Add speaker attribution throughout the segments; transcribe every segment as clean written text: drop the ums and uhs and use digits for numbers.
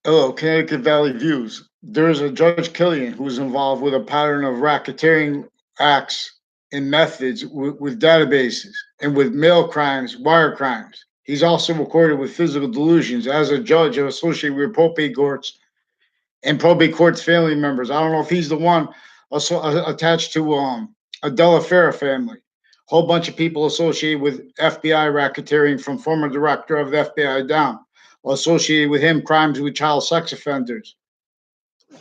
Speaker 1: Hello, Connecticut Valley Views. There is a Judge Killian who is involved with a pattern of racketeering acts and methods with databases and with mail crimes, wire crimes. He's also recorded with physical delusions as a judge associated with probate courts and probate courts family members. I don't know if he's the one also attached to a Della Fera family. Whole bunch of people associated with FBI racketeering from former director of the FBI down, associated with him crimes with child sex offenders,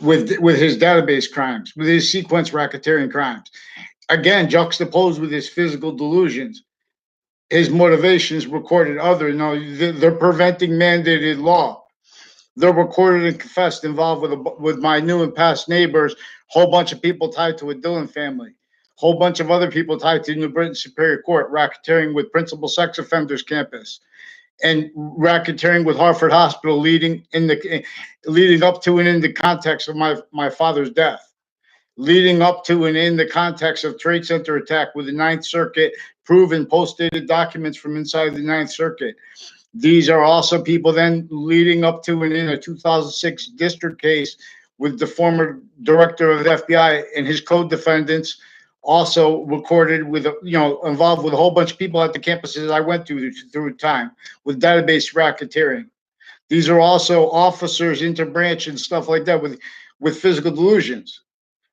Speaker 1: with his database crimes, with his sequence racketeering crimes. Again, juxtaposed with his physical delusions, his motivations recorded other. No, they're preventing mandated law. They're recorded and confessed involved with my new and past neighbors. Whole bunch of people tied to a Dillon family. Whole bunch of other people tied to New Britain Superior Court racketeering with principal sex offenders campus and racketeering with Hartford Hospital, leading up to and in the context of my father's death, leading up to and in the context of Trade Center attack with the Ninth Circuit proven post-dated documents from inside the Ninth Circuit. These are also people then leading up to and in a 2006 district case with the former director of the FBI and his co-defendants, also recorded with, involved with a whole bunch of people at the campuses I went to through time with database racketeering. These are also officers, interbranch and stuff like that with physical delusions,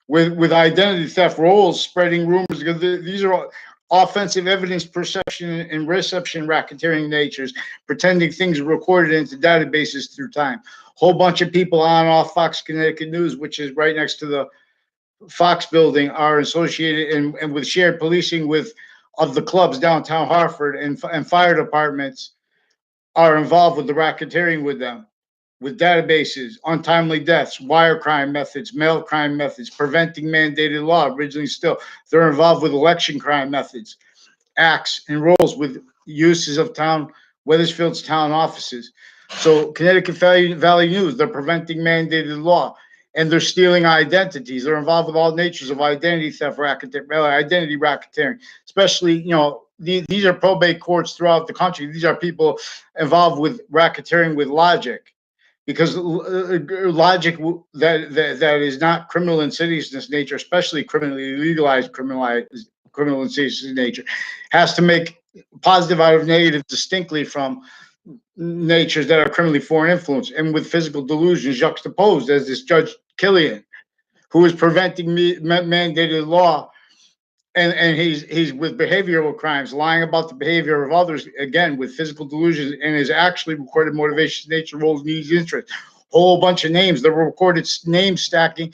Speaker 1: with identity theft roles, spreading rumors. These are offensive evidence perception and reception racketeering natures, pretending things are recorded into databases through time. Whole bunch of people on and off Fox Connecticut News, which is right next to the Fox building, are associated and with shared policing with of the clubs downtown Hartford and fire departments are involved with the racketeering with them, with databases, untimely deaths, wire crime methods, mail crime methods, preventing mandated law. Originally, still, they're involved with election crime methods, acts, and roles with uses of town, Weathersfield's town offices. So, Connecticut Valley News, they're preventing mandated law and they're stealing identities. They're involved with all natures of identity theft, identity racketeering, especially, these are probate courts throughout the country. These are people involved with racketeering with logic because logic that is not criminal insidiousness nature, especially criminally legalized criminal insidiousness nature, has to make positive out of negative distinctly from natures that are criminally foreign influence and with physical delusions juxtaposed, as this Judge Killian, who is preventing mandated law, and he's with behavioral crimes, lying about the behavior of others, again with physical delusions, and is actually recorded motivation, nature, roles, needs, interests. Whole bunch of names. The recorded name stacking,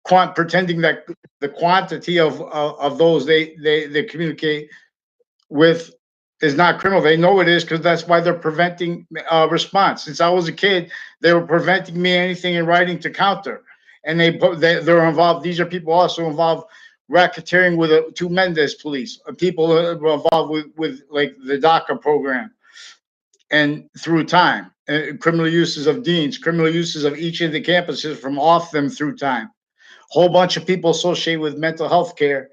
Speaker 1: pretending that the quantity of those they communicate with is not criminal. They know it is because that's why they're preventing response. Since I was a kid, they were preventing me anything in writing to counter, and they're involved. These are people also involved racketeering with two Mendez police, people involved with like the DACA program, and through time, criminal uses of deans, criminal uses of each of the campuses from off them through time. Whole bunch of people associated with mental health care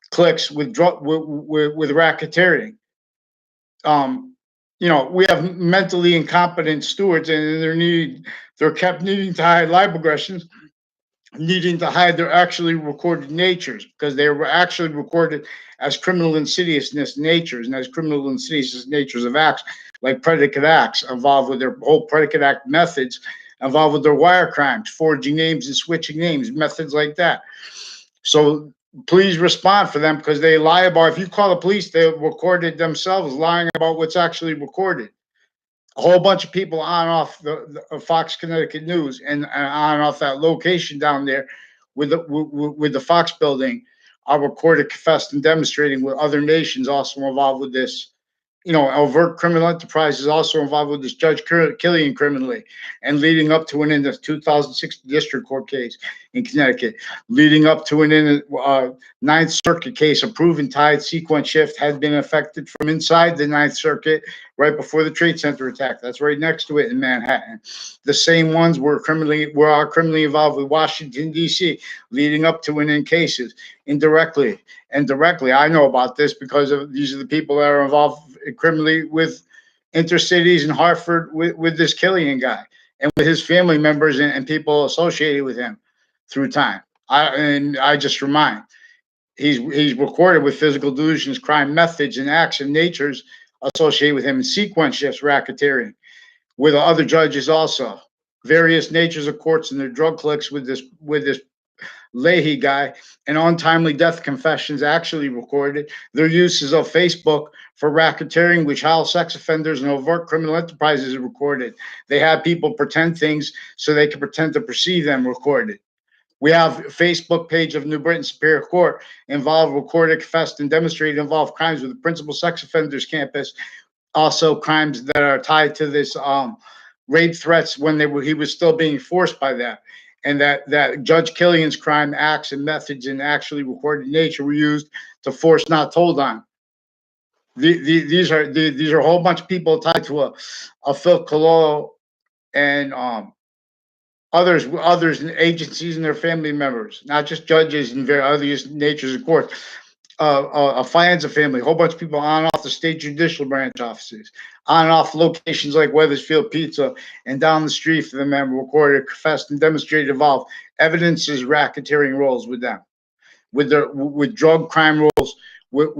Speaker 1: cliques with drug with racketeering. We have mentally incompetent stewards, and they're kept needing to hide live aggressions, needing to hide their actually recorded natures because they were actually recorded as criminal insidiousness natures and as criminal insidious natures of acts like predicate acts involved with their whole predicate act methods, involved with their wire crimes, forging names and switching names, methods like that. So please respond for them because they lie about. If you call the police, they record it themselves, lying about what's actually recorded. A whole bunch of people on and off the Fox Connecticut News and on and off that location down there with the Fox building are recorded, confessed, and demonstrating with other nations also involved with this. Overt criminal enterprise is also involved with this Judge Killian criminally, and leading up to and in the 2006 district court case in Connecticut, leading up to and in the Ninth Circuit case, a proven tide sequence shift had been affected from inside the Ninth Circuit right before the Trade Center attack. That's right next to it in Manhattan. The same ones were criminally involved with Washington, D.C., leading up to and in cases indirectly and directly. I know about this because these are the people that are involved criminally with intercities in Hartford with this Killian guy and with his family members and people associated with him through time. I just remind, he's recorded with physical delusions, crime methods, and acts and natures associated with him in sequence shifts, racketeering with other judges also. Various natures of courts and their drug clicks with this Leahy guy, and untimely death confessions actually recorded. Their uses of Facebook for racketeering with child sex offenders and overt criminal enterprises recorded. They have people pretend things so they can pretend to perceive them recorded. We have a Facebook page of New Britain Superior Court involved, recorded, confessed, and demonstrated involved crimes with the principal sex offenders campus. Also, crimes that are tied to this rape threats when he was still being forced by that, and that Judge Killian's crime acts and methods and actually recorded nature were used to force not told on. These are a whole bunch of people tied to a Phil Cololo and others and agencies and their family members, not just judges and various natures of court. A Fianza family, a whole bunch of people on and off the state judicial branch offices, on and off locations like Weathersfield Pizza, and down the street for the member recorded, confessed, and demonstrated involved evidences racketeering roles with them, with drug crime roles, with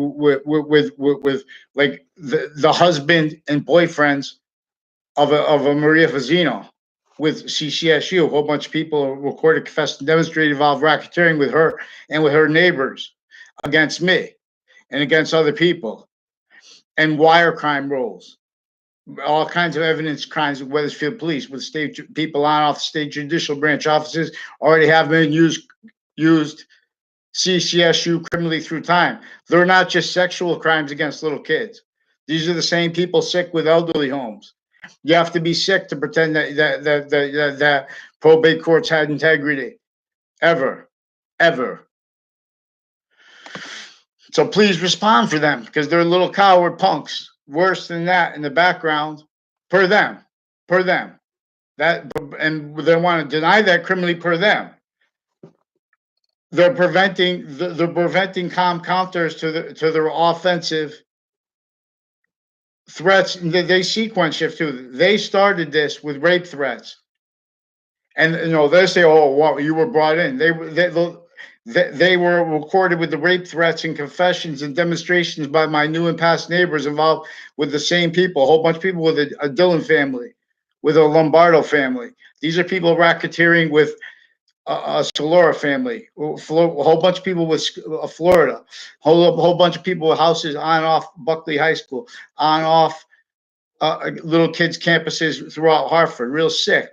Speaker 1: like the husband and boyfriends of a Maria Fazzino with CCSU. A whole bunch of people recorded, confessed, and demonstrated involved racketeering with her and with her neighbors against me and against other people, and wire crime roles, all kinds of evidence crimes with Weathersfield Police, with state people on off the state judicial branch offices already have been used CCSU criminally through time. They're not just sexual crimes against little kids. These are the same people sick with elderly homes. You have to be sick to pretend that probate courts had integrity, ever. So please respond for them, because they're little coward punks. Worse than that in the background, per them. That, and they want to deny that criminally per them. They're preventing calm counters to their offensive threats. They sequence shift too. They started this with rape threats, and they say, "Oh, well, you were brought in." They were recorded with the rape threats and confessions and demonstrations by my new and past neighbors involved with the same people. A whole bunch of people with a Dillon family, with a Lombardo family. These are people racketeering with a Solora family. A whole bunch of people with Florida. A whole bunch of people with houses on and off Buckley High School, on and off little kids' campuses throughout Hartford. Real sick.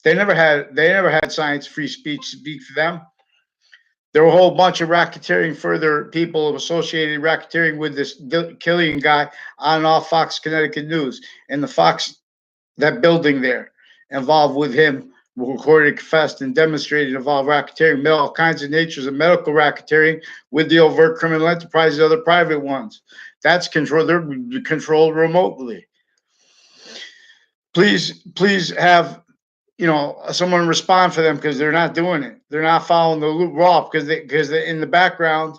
Speaker 1: They never had science free speech speak for them. There were a whole bunch of racketeering, further people associated racketeering with this Killian guy on and off Fox Connecticut News, and the Fox, that building there, involved with him, recorded, confessed, and demonstrated involved racketeering, all kinds of natures of medical racketeering with the overt criminal enterprises, other private ones. That's controlled. They're controlled remotely. Please have someone respond for them, because they're not doing it. They're not following the loop raw, because they in the background,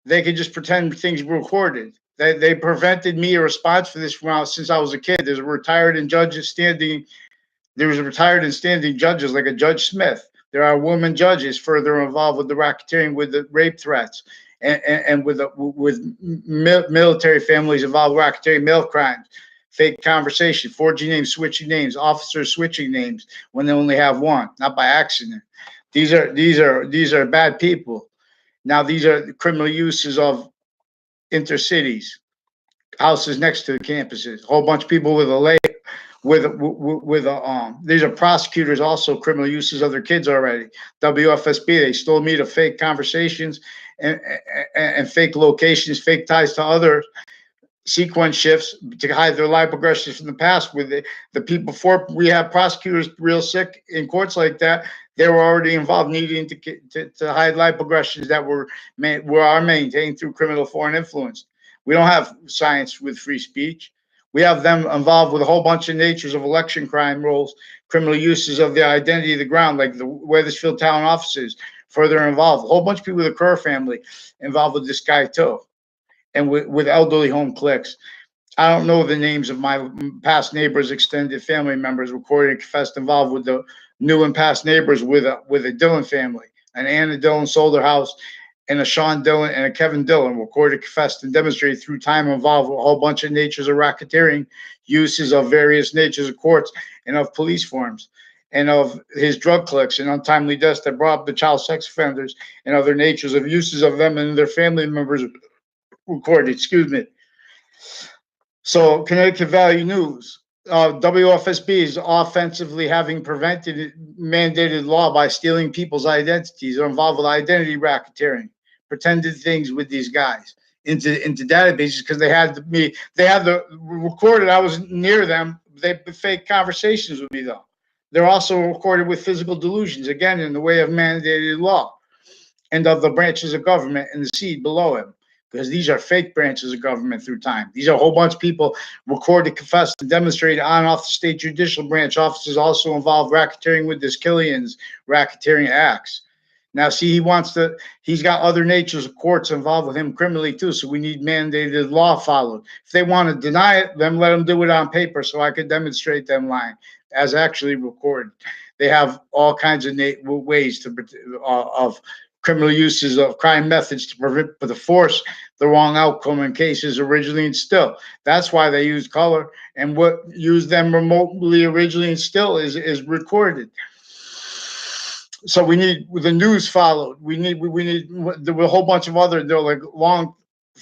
Speaker 1: they could just pretend things were recorded. They prevented me a response for this since I was a kid. There was retired and standing judges like a Judge Smith. There are women judges further involved with the racketeering, with the rape threats, and with military families involved with racketeering, mail crimes, fake conversation, forging names, switching names, officers switching names when they only have one, not by accident. These are bad people. Now these are criminal uses of intercities, houses next to the campuses. A whole bunch of people with these are prosecutors, also criminal uses of their kids already. WFSB, they stole me to fake conversations and fake locations, fake ties to others. Sequence shifts to hide their life progressions from the past. With the people before we have prosecutors real sick in courts like that, they were already involved, needing to hide life progressions that are maintained through criminal foreign influence. We don't have science with free speech. We have them involved with a whole bunch of natures of election crime roles, criminal uses of the identity of the ground, like the Weathersfield town offices, further involved. A whole bunch of people with the Kerr family involved with this guy too, and with elderly home cliques. I don't know the names of my past neighbors, extended family members, recorded and confessed involved with the new and past neighbors with a Dillon family. An Anna Dillon sold her house, and a Sean Dillon and a Kevin Dillon recorded, confessed, and demonstrated through time involved with a whole bunch of natures of racketeering, uses of various natures of courts and of police forms, and of his drug collection, untimely deaths that brought up the child sex offenders and other natures of uses of them and their family members recorded. Excuse me. So Connecticut Valley News, WFSB is offensively having prevented mandated law by stealing people's identities or involved with identity racketeering, pretended things with these guys into databases because they had the recorded. I was near them. They fake conversations with me though. They're also recorded with physical delusions, again in the way of mandated law and of the branches of government and the seed below him, because these are fake branches of government through time. These are a whole bunch of people recorded, confessed, and demonstrated on and off the state judicial branch offices also involved racketeering with this Killian's racketeering acts. Now, see, he's got other natures of courts involved with him criminally too, so we need mandated law followed. If they want to deny it, then let them do it on paper so I could demonstrate them lying as actually recorded. They have all kinds of ways of criminal uses of crime methods to prevent to force the wrong outcome in cases originally and still. That's why they use color, and what used them remotely originally and still is recorded. So we need the news followed. We need there were a whole bunch of other like long.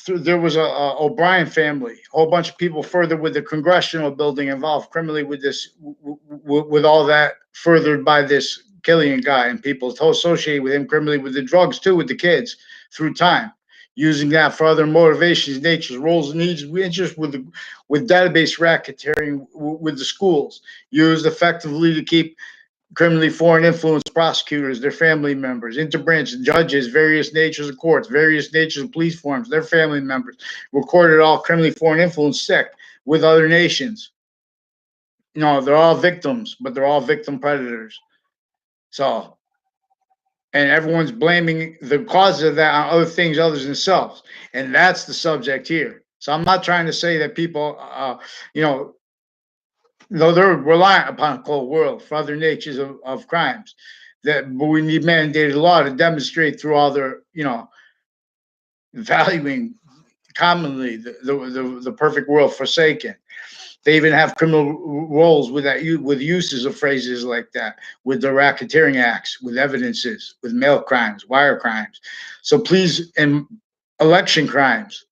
Speaker 1: There was a O'Brien family, a whole bunch of people further with the congressional building involved criminally with this, with all that furthered by this Killian guy and people associated with him criminally with the drugs too, with the kids through time, using that for other motivations, natures, roles, needs, interests with database racketeering with the schools, used effectively to keep criminally foreign influence prosecutors, their family members, interbranch judges, various natures of courts, various natures of police forms, their family members, recorded all criminally foreign influence sick with other nations. They're all victims, but they're all victim predators. So, and everyone's blaming the cause of that on other things other than themselves. And that's the subject here. So I'm not trying to say that people, though they're reliant upon a cold world for other natures of crimes, but we need mandated law to demonstrate through all their, valuing commonly the perfect world forsaken. They even have criminal roles with uses of phrases like that, with the racketeering acts, with evidences, with mail crimes, wire crimes. So please, and election crimes.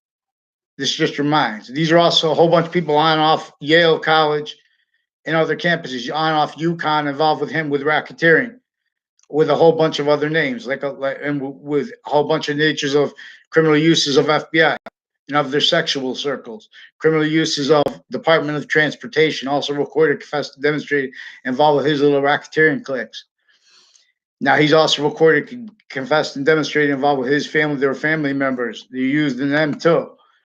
Speaker 1: This just reminds. These are also a whole bunch of people on and off Yale College and other campuses, on and off UConn, involved with him with racketeering, with a whole bunch of other names, and with a whole bunch of natures of criminal uses of FBI and of their sexual circles, criminal uses of Department of Transportation, also recorded, confessed, demonstrated, involved with his little racketeering cliques. Now he's also recorded, confessed, and demonstrated involved with his family, their family members. They used in them too.